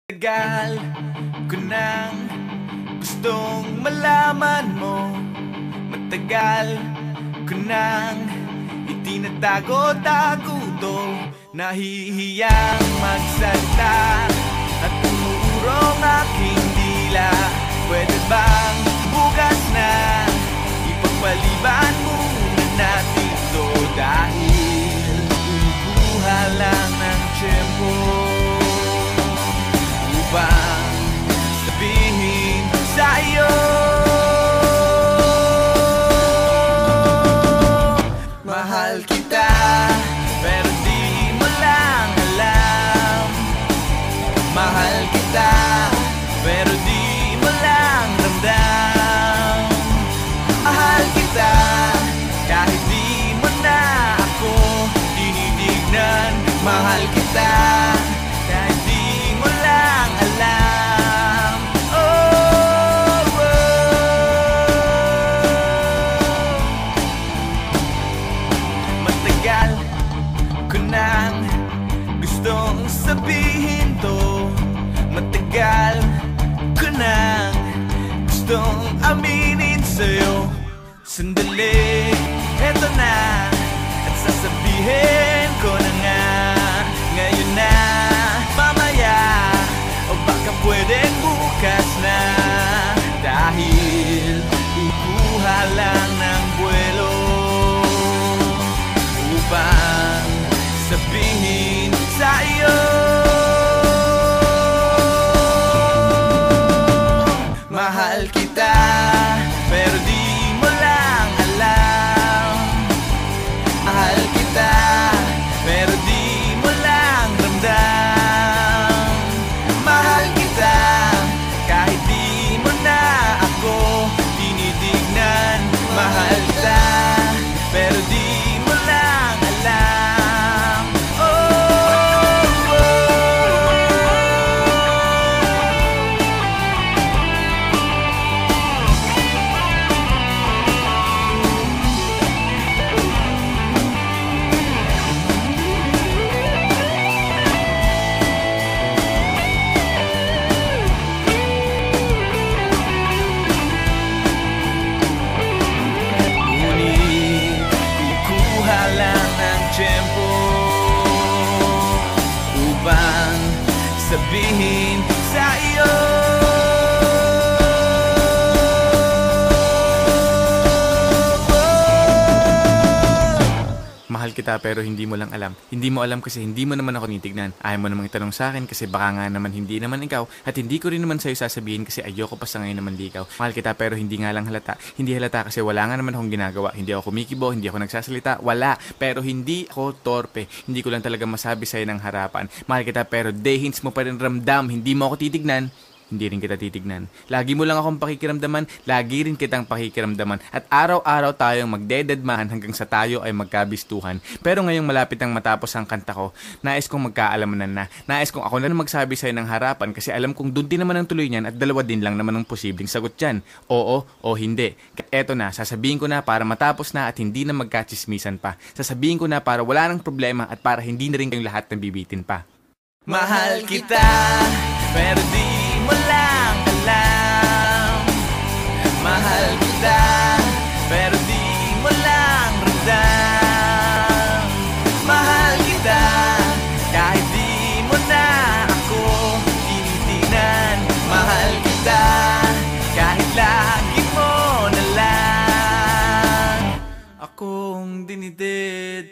Tagal ko nang gustong malaman mo. Matagal ko nang itinatago-tago to. Nahihiyang magsalita at umuurong aking dila. Pwede bang bukas na ipagpaliban muna natin to? Dahil kumukuha lang ng tiyempo upang sabihin sa'yo mahal kita, pero di mo lang alam. Mahal kita, pero di mo lang ramdam. Mahal kita, kahit di mo na ako tinitignan. Mahal kita, kahit di mo lang alam. Oh, oh. Matagal ko nang gustong sabihin to. Matagal ko nang gustong aminin sa'yo. Sandali, eto na, at sasabihin ko na nga. Ngayon na, mamaya, o baka pwedeng bukas na. Dahil kukuha lang ng buwelo upang sabihin sa'yo mahal kita, pero di mo lang alam. Mahal kita, pero di mo lang ramdam. Mahal kita, kahit di mo na ako tinitignan. Mahal kita, pero di mo lang alam. Oh, oh. Ngunit kukuha lang ng tiyempo upang sabihin sa iyo mahal kita, pero hindi mo lang alam. Hindi mo alam kasi hindi mo naman ako tinitignan. Ayaw mo namang itanong sa akin kasi baka nga naman hindi naman ikaw. At hindi ko rin naman sa'yo sasabihin kasi ayoko pa sa ngayon naman di ikaw. Mahal kita, pero hindi nga lang halata. Hindi halata kasi wala nga naman akong ginagawa. Hindi ako kumikibo, hindi ako nagsasalita. Wala. Pero hindi ako torpe. Hindi ko lang talaga masabi sa'yo ng harapan. Mahal kita, pero dehins mo pa rin ramdam. Hindi mo ako titignan. Hindi rin kita titignan. Lagi mo lang akong pakikiramdaman, lagi rin kitang pakikiramdaman. At araw-araw tayong magdededmahan hanggang sa tayo ay magkabistuhan. Pero ngayong malapit ang matapos ang kanta ko, nais kong magkaalamanan na. Nais kong ako na magsabi sa'yo ng harapan kasi alam kong doon din naman ang tuloy niyan at dalawa din lang naman ang posibleng sagot dyan. Oo o hindi. Eto na, sasabihin ko na para matapos na at hindi na magkachismisan pa. Sasabihin ko na para wala nang problema at para hindi na rin kayong lahat nabibitin pa. Mahal kita, pero di mo lang alam. Mahal kita, pero di mo lang ramdam. Mahal kita, kahit di mo na ako tinitignan. Mahal kita, kahit lagi mo na lang akong dinidid.